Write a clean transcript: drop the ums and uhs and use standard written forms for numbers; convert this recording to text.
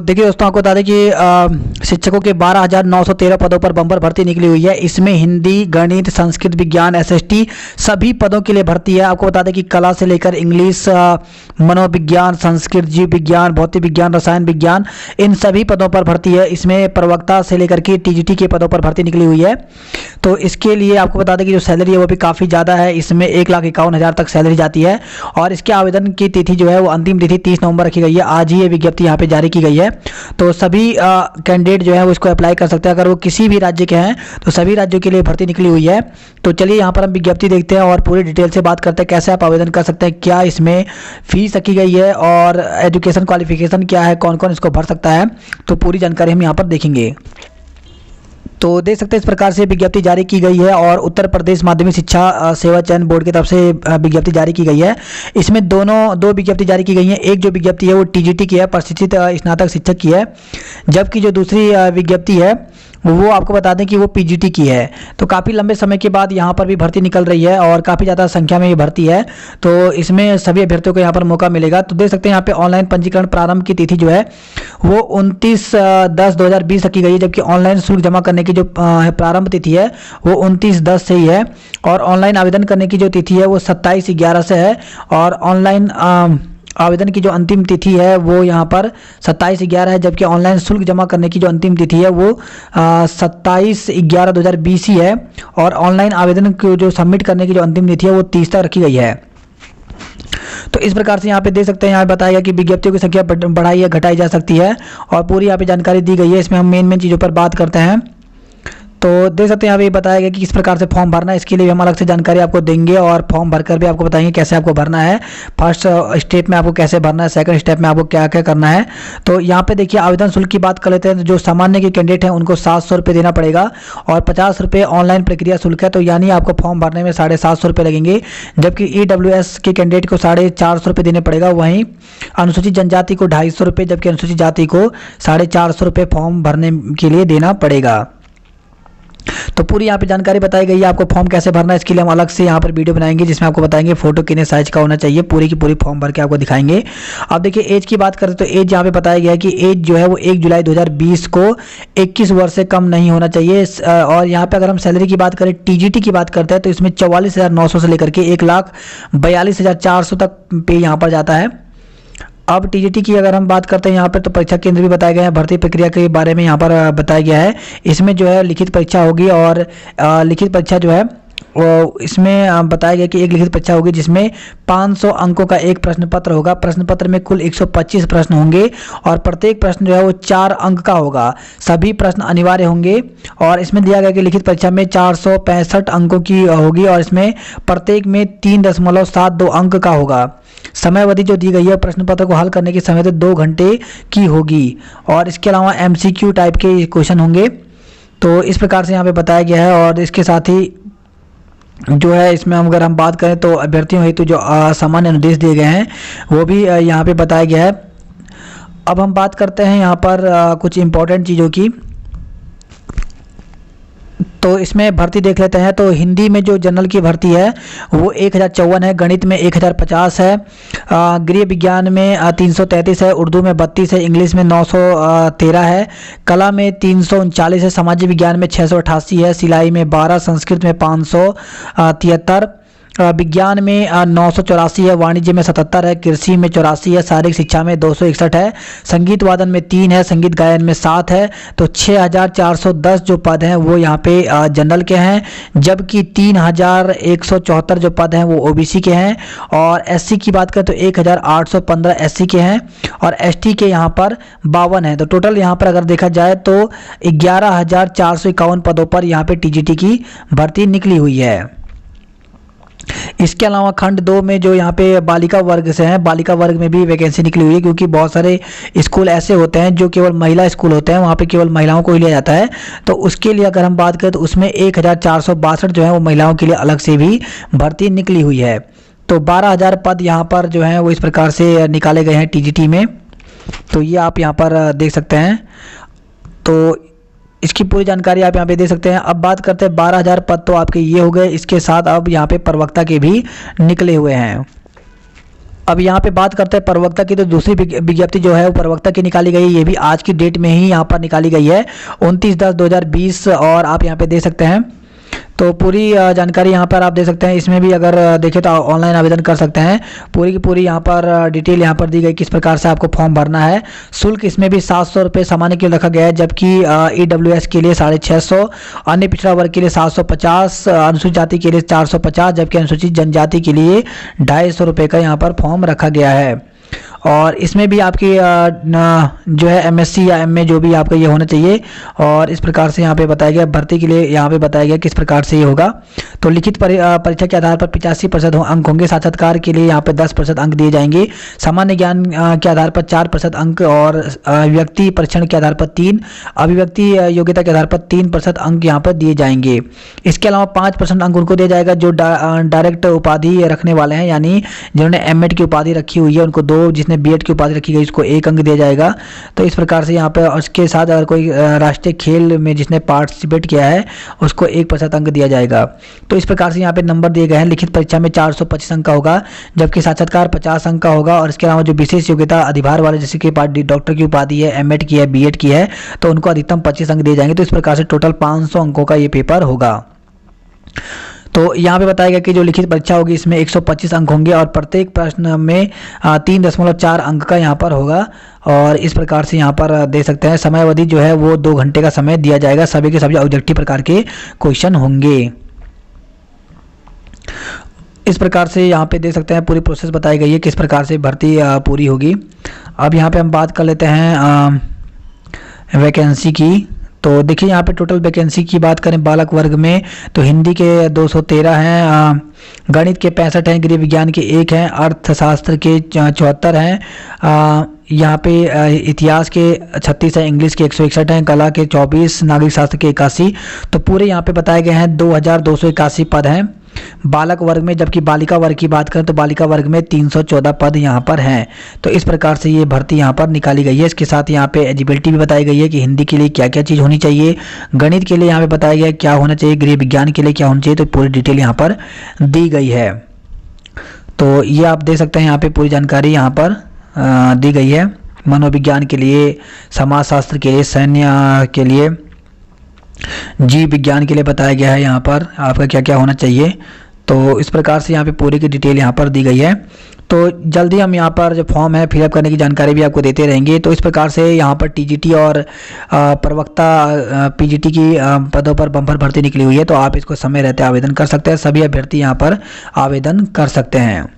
देखिए दोस्तों, आपको बता दें कि शिक्षकों के 12,913 पदों पर बम्पर भर्ती निकली हुई है। इसमें हिंदी, गणित, संस्कृत, विज्ञान, एसएसटी सभी पदों के लिए भर्ती है। आपको बता दें कि कला से लेकर इंग्लिश, मनोविज्ञान, संस्कृत, जीव विज्ञान, भौतिक विज्ञान, रसायन विज्ञान, इन सभी पदों पर भर्ती है। इसमें प्रवक्ता से लेकर के टीजीटी के पदों पर भर्ती निकली हुई है। तो इसके लिए आपको बता दें कि जो सैलरी है वो भी काफ़ी ज़्यादा है। इसमें 1,51,000 तक सैलरी जाती है। और इसके आवेदन की तिथि जो है वो अंतिम तिथि 30 नवंबर रखी गई है। आज ही ये विज्ञप्ति यहाँ पे जारी की गई है। तो सभी कैंडिडेट जो है वो इसको अप्लाई कर सकते हैं। अगर वो किसी भी राज्य के हैं तो सभी राज्यों के लिए भर्ती निकली हुई है। तो चलिए यहाँ पर हम विज्ञप्ति देखते हैं और पूरी डिटेल से बात करते हैं कैसे आप आवेदन कर सकते हैं, क्या इसमें फीस रखी गई है और एजुकेशन क्वालिफिकेशन क्या है, कौन कौन इसको भर सकता है। तो पूरी जानकारी हम यहाँ पर देखेंगे। तो देख सकते हैं इस प्रकार से विज्ञप्ति जारी की गई है और उत्तर प्रदेश माध्यमिक शिक्षा सेवा चयन बोर्ड की तरफ से विज्ञप्ति जारी की गई है। इसमें दो विज्ञप्ति जारी की गई हैं। एक जो विज्ञप्ति है वो टीजीटी की है, प्रशिक्षित स्नातक शिक्षक की है, जबकि जो दूसरी विज्ञप्ति है वो आपको बता दें कि वो पीजीटी की है। तो काफ़ी लंबे समय के बाद यहाँ पर भी भर्ती निकल रही है और काफ़ी ज़्यादा संख्या में ये भर्ती है। तो इसमें सभी अभ्यर्थियों को यहाँ पर मौका मिलेगा। तो देख सकते हैं यहाँ पे ऑनलाइन पंजीकरण प्रारंभ की तिथि जो है वो 29/10/2020 रखी गई है, जबकि ऑनलाइन शुल्क जमा करने की जो प्रारंभ तिथि है वो 29/10 से ही है। और ऑनलाइन आवेदन करने की जो तिथि है वो 27/11 से है। और ऑनलाइन आवेदन की जो अंतिम तिथि है वो यहाँ पर 27/11 है, जबकि ऑनलाइन शुल्क जमा करने की जो अंतिम तिथि है वो 27/11/2020 ही है। और ऑनलाइन आवेदन को जो सबमिट करने की जो अंतिम तिथि है वो 30 तक रखी गई है। तो इस प्रकार से यहाँ पे देख सकते हैं, यहाँ पे बताया गया कि विज्ञप्तियों की संख्या बढ़ाई या घटाई जा सकती है और पूरी यहाँ पे जानकारी दी गई है। इसमें हम मेन चीज़ों पर बात करते हैं। तो देख सकते हैं यहाँ पे बताया गया कि किस प्रकार से फॉर्म भरना है। इसके लिए हम अलग से जानकारी आपको देंगे और फॉर्म भरकर भी आपको बताएंगे कैसे आपको भरना है। फर्स्ट स्टेप में आपको कैसे भरना है, सेकंड स्टेप में आपको क्या क्या करना है। तो यहाँ पे देखिए आवेदन शुल्क की बात कर लेते हैं। तो जो सामान्य के कैंडिडेट हैं उनको 700 रुपये देना पड़ेगा और 50 रुपये ऑनलाइन प्रक्रिया शुल्क है। तो यानी आपको फॉर्म भरने में 750 रुपये लगेंगे, जबकि EWS के कैंडिडेट को 450 रुपये देने पड़ेगा। वहीं अनुसूचित जनजाति को 250 रुपये, जबकि अनुसूचित जाति को 450 रुपये फॉर्म भरने के लिए देना पड़ेगा। तो पूरी यहाँ पे जानकारी बताई गई है। आपको फॉर्म कैसे भरना है इसके लिए हम अलग से यहाँ पर वीडियो बनाएंगे, जिसमें आपको बताएंगे फोटो कितने साइज का होना चाहिए, पूरी की पूरी फॉर्म भर के आपको दिखाएंगे। अब देखिए एज की बात करें तो एज यहाँ पे बताया गया है कि एज जो है वो 1 जुलाई 2020 को 21 वर्ष से कम नहीं होना चाहिए। और यहाँ पे अगर हम सैलरी की बात करें, टीजीटी की बात करते हैं, तो इसमें 44,900 से लेकर के 1,42,400 तक पे यहाँ पर जाता है। अब टीजीटी की अगर हम बात करते हैं यहाँ पर, तो परीक्षा केंद्र भी बताए गए हैं। भर्ती प्रक्रिया के बारे में यहाँ पर बताया गया है। इसमें जो है लिखित परीक्षा होगी और लिखित परीक्षा जो है वो इसमें बताया गया कि एक लिखित परीक्षा होगी जिसमें 500 अंकों का एक प्रश्न पत्र होगा। प्रश्न पत्र में कुल 125 प्रश्न होंगे और प्रत्येक प्रश्न जो है वो 4 अंक का होगा। सभी प्रश्न अनिवार्य होंगे और इसमें दिया गया कि लिखित परीक्षा में 465 अंकों की होगी और इसमें प्रत्येक में 3.72 अंक का होगा। समय अवधि जो दी गई है प्रश्न पत्र को हल करने की समय तो 2 घंटे की होगी और इसके अलावा MCQ टाइप के क्वेश्चन होंगे। तो इस प्रकार से यहाँ पे बताया गया है। और इसके साथ ही जो है इसमें अगर हम बात करें तो अभ्यर्थियों हेतु जो सामान्य अनुदेश दिए गए हैं वो भी यहाँ पे बताया गया है। अब हम बात करते हैं यहाँ पर कुछ इम्पोर्टेंट चीज़ों की। तो इसमें भर्ती देख लेते हैं। तो हिंदी में जो जनरल की भर्ती है वो 1054 है, गणित में 1050 है, गृह विज्ञान में 333 है, उर्दू में 32 है, इंग्लिश में 913 है, कला में 339 है, सामाजिक विज्ञान में 688 है, सिलाई में 12, संस्कृत में 573, विज्ञान में 984 है, वाणिज्य में 77 है, कृषि में 84 है, शारीरिक शिक्षा में 261 है, संगीत वादन में 3 है, संगीत गायन में 7 है। तो 6410 जो पद हैं वो यहाँ पे जनरल के हैं, जबकि 3174 जो पद हैं वो ओबीसी के हैं। और एससी की बात करें तो 1815 एससी के हैं और एसटी के यहाँ पर 52 हैं। तो टोटल यहाँ पर अगर देखा जाए तो 11,451 पदों पर यहाँ पे टीजीटी की भर्ती निकली हुई है। इसके अलावा खंड 2 में जो यहाँ पे बालिका वर्ग से हैं, बालिका वर्ग में भी वैकेंसी निकली हुई है, क्योंकि बहुत सारे स्कूल ऐसे होते हैं जो केवल महिला स्कूल होते हैं, वहाँ पे केवल महिलाओं को ही लिया जाता है। तो उसके लिए अगर हम बात करें तो उसमें 1462 जो है वो महिलाओं के लिए अलग से भी भर्ती निकली हुई है। तो 12,000 पद यहाँ पर जो हैं वो इस प्रकार से निकाले गए हैं टीजीटी में। तो ये आप यहाँ पर देख सकते हैं। तो इसकी पूरी जानकारी आप यहाँ पे दे सकते हैं। अब बात करते हैं 12,000 पद तो आपके ये हो गए, इसके साथ अब यहाँ पे प्रवक्ता के भी निकले हुए हैं। अब यहाँ पे बात करते हैं प्रवक्ता की, तो दूसरी विज्ञप्ति जो है वो प्रवक्ता की निकाली गई है। ये भी आज की डेट में ही यहाँ पर निकाली गई है 29/10/2020, और आप यहाँ पे दे सकते हैं। तो पूरी जानकारी यहाँ पर आप दे सकते हैं। इसमें भी अगर देखें तो ऑनलाइन आवेदन कर सकते हैं। पूरी की पूरी यहाँ पर डिटेल यहाँ पर दी गई, किस प्रकार से आपको फॉर्म भरना है। शुल्क इसमें भी 700 रुपये सामान्य के लिए रखा गया है, जबकि EWS के लिए 650, अन्य पिछड़ा वर्ग के लिए 750, अनुसूचित जाति के लिए 450, जबकि अनुसूचित जनजाति के लिए 250 रुपये का यहाँ पर फॉर्म रखा गया है। और इसमें भी आपकी जो है MSc या MA जो भी आपका ये होना चाहिए। और इस प्रकार से यहाँ पे बताया गया भर्ती के लिए, यहाँ पे बताया गया किस प्रकार से ये होगा। तो लिखित परीक्षा के आधार पर 85% अंक होंगे। साक्षात्कार के लिए यहाँ पे 10% अंक दिए जाएंगे। सामान्य ज्ञान के आधार पर 4% अंक, और व्यक्ति परीक्षण के आधार पर 3, अभिव्यक्ति योग्यता के आधार पर 3% अंक यहाँ पर दिए जाएंगे। इसके अलावा 5% अंक उनको दिया जाएगा जो डायरेक्ट उपाधि रखने वाले हैं, यानी जिन्होंने M.Ed की उपाधि रखी हुई है उनको 2, जिसने B.Ed की उपाधि रखी गई उसको 1 अंक दिया जाएगा। तो इस प्रकार से यहाँ पे उसके साथ अगर कोई राष्ट्रीय खेल में जिसने पार्टिसिपेट किया है उसको 1% अंक दिया जाएगा। तो इस प्रकार से यहाँ पे नंबर दिए गए हैं। लिखित परीक्षा में 425 अंक का होगा, जबकि साक्षात्कार 50 अंक का होगा। और इसके अलावा जो विशेष योग्यता अधिभार वाले, जैसे कि डॉक्टर की उपाधि है, M.Ed की है, B.Ed की है, तो उनको अधिकतम 25 अंक दिए जाएंगे। तो इस प्रकार से टोटल 500 अंकों का ये पेपर होगा। तो यहाँ पे बताया गया कि जो लिखित परीक्षा होगी इसमें 125 अंक होंगे, और प्रत्येक प्रश्न में 3.4 अंक का यहाँ पर होगा। और इस प्रकार से यहाँ पर दे सकते हैं। समय अवधि जो है वो 2 घंटे का समय दिया जाएगा। सभी के सभी ऑब्जेक्टिव प्रकार के क्वेश्चन होंगे। इस प्रकार से यहाँ पे दे सकते हैं पूरी प्रोसेस बताई गई है किस प्रकार से भर्ती पूरी होगी। अब यहाँ पे हम बात कर लेते हैं वैकेंसी की। तो देखिए यहाँ पे टोटल वैकेंसी की बात करें बालक वर्ग में, तो हिंदी के 213 हैं, गणित के 65 हैं, गृह विज्ञान के 1 हैं, अर्थशास्त्र के 74 हैं, यहाँ पे इतिहास के 36 हैं, इंग्लिश के 161 हैं, कला के 24, नागरिक शास्त्र के 81। तो पूरे यहाँ पे बताए गए हैं 2281 पद हैं बालक वर्ग में। जबकि बालिका वर्ग की बात करें तो बालिका वर्ग में 314 पद यहाँ पर हैं। तो इस प्रकार से ये भर्ती यहाँ पर निकाली गई है। इसके साथ यहाँ पे एलिजिबिलिटी भी बताई गई है कि हिंदी के लिए क्या क्या चीज़ होनी चाहिए, गणित के लिए यहाँ पे बताया गया क्या होना चाहिए, गृह विज्ञान के लिए क्या होना चाहिए। तो पूरी डिटेल यहाँ पर दी गई है। तो ये आप दे सकते हैं, यहाँ पे पूरी जानकारी यहाँ पर दी गई है। मनोविज्ञान के लिए, समाजशास्त्र के लिए, सैन्य के लिए, जीव विज्ञान के लिए बताया गया है यहाँ पर आपका क्या क्या होना चाहिए। तो इस प्रकार से यहाँ पे पूरी की डिटेल यहाँ पर दी गई है। तो जल्दी हम यहाँ पर जो फॉर्म है फिलअप करने की जानकारी भी आपको देते रहेंगे। तो इस प्रकार से यहाँ पर TGT और प्रवक्ता PGT की पदों पर बम्पर भर्ती निकली हुई है। तो आप इसको समय रहते आवेदन कर सकते हैं। सभी अभ्यर्थी यहाँ पर आवेदन कर सकते हैं।